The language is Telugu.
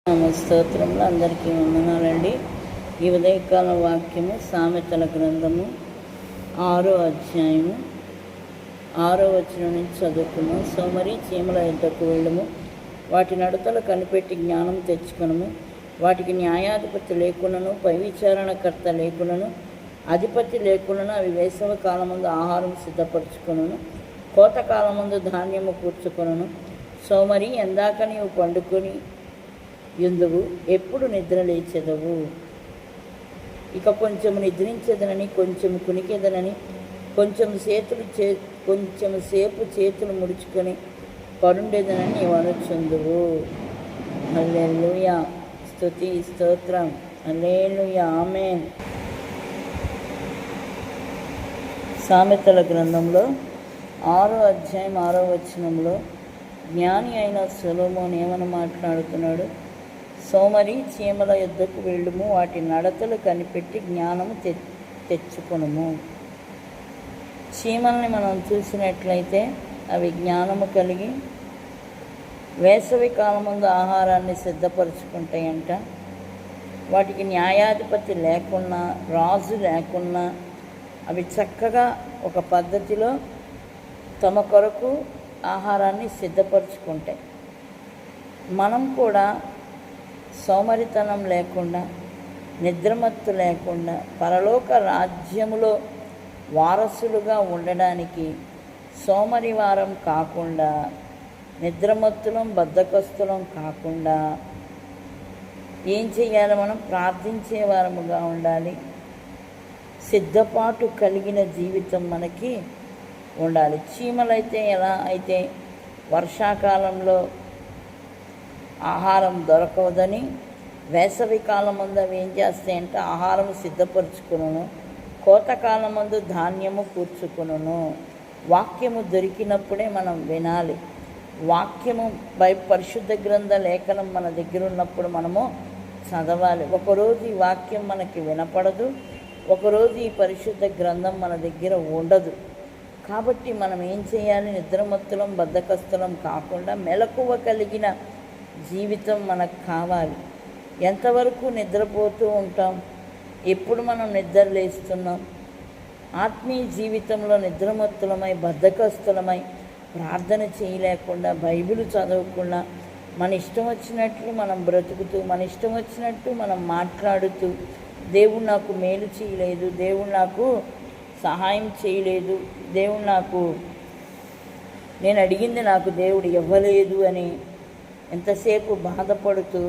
స్తోత్రములు అందరికీ వందనాలండి. ఈ ఉదయకాల వాక్యము సామెతల గ్రంథము 6వ అధ్యాయము 6వ వచనం నుంచి చదువుకున్నాము. సోమరి చీమల యొద్దకు వెళ్ళము, వాటి నడతలు కనిపెట్టి జ్ఞానం తెచ్చుకొనము. వాటికి న్యాయాధిపతి లేకున్నను, పై విచారణకర్త లేకున్నను, అధిపతి లేకున్నను అవి వేసవ కాలమందు ఆహారం సిద్ధపరచుకొనును, కోతకాలమందు ధాన్యము కూర్చుకొనును. సోమరి ఎందాక నీవు పండుకొని యుందువు, ఎప్పుడు నిద్ర లేచెదవు? ఇక కొంచెము నిద్రించదనని, కొంచెము కునికెదనని, కొంచెము సేపు చేతులు ముడుచుకొని పరుండేదనని నీవు అనుచుందువు. హల్లెలూయా, స్తుతి స్తోత్రం. హల్లెలూయా, ఆమేన్. సామెతల గ్రంథంలో 6వ అధ్యాయం 6వ వచనంలో జ్ఞాని అయిన సొలొమోను ఏమని మాట్లాడుతున్నాడు? సోమరి చీమల యొద్దకు వెళ్ళుము, వాటి నడతలు కనిపెట్టి జ్ఞానము తెచ్చుకొనుము. చీమల్ని మనం చూసినట్లయితే అవి జ్ఞానము కలిగి వేసవి కాలముందు ఆహారాన్ని సిద్ధపరచుకుంటాయంట. వాటికి న్యాయాధిపతి లేకున్నా, రాజు లేకున్నా అవి చక్కగా ఒక పద్ధతిలో తమ కొరకు ఆహారాన్ని సిద్ధపరచుకుంటాయి. మనం కూడా సోమరితనం లేకుండా, నిద్రమత్తు లేకుండా పరలోక రాజ్యములో వారసులుగా ఉండడానికి సోమరివారం కాకుండా, నిద్రమత్తులం బద్ధకస్తులం కాకుండా ఏం చేయాలి? మనం ప్రార్థించే వారముగా ఉండాలి. సిద్ధపాటు కలిగిన జీవితం మనకి ఉండాలి. చీమలైతే ఎలా అయితే వర్షాకాలంలో ఆహారం దొరకవదని వేసవి కాలం ముందు అవి ఏం చేస్తాయంటే ఆహారం సిద్ధపరచుకును, కోతకాలం ముందు ధాన్యము కూర్చుకును. వాక్యము దొరికినప్పుడే మనం వినాలి. వాక్యము పరిశుద్ధ గ్రంథ లేఖనం మన దగ్గర ఉన్నప్పుడు మనము చదవాలి. ఒకరోజు ఈ వాక్యం మనకి వినపడదు, ఒకరోజు ఈ పరిశుద్ధ గ్రంథం మన దగ్గర ఉండదు. కాబట్టి మనం ఏం చేయాలి? నిద్రమత్తులం బద్ధకస్తులం కాకుండా మెలకువ కలిగిన జీవితం మనకు కావాలి. ఎంతవరకు నిద్రపోతూ ఉంటాం? ఎప్పుడు మనం నిద్ర లేస్తున్నాం? ఆత్మీయ జీవితంలో నిద్రమత్తులమై బద్ధకస్తులమై ప్రార్థన చేయలేకుండా, బైబిల్ చదవకుండా, మన ఇష్టం వచ్చినట్లు మనం బ్రతుకుతూ, మన ఇష్టం వచ్చినట్టు మనం మాట్లాడుతూ, దేవుడు నాకు మేలు చేయలేదు, దేవుడు నాకు సహాయం చేయలేదు, దేవుడు నేను అడిగింది నాకు దేవుడు ఇవ్వలేదు అని ఎంతసేపు బాధపడుతూ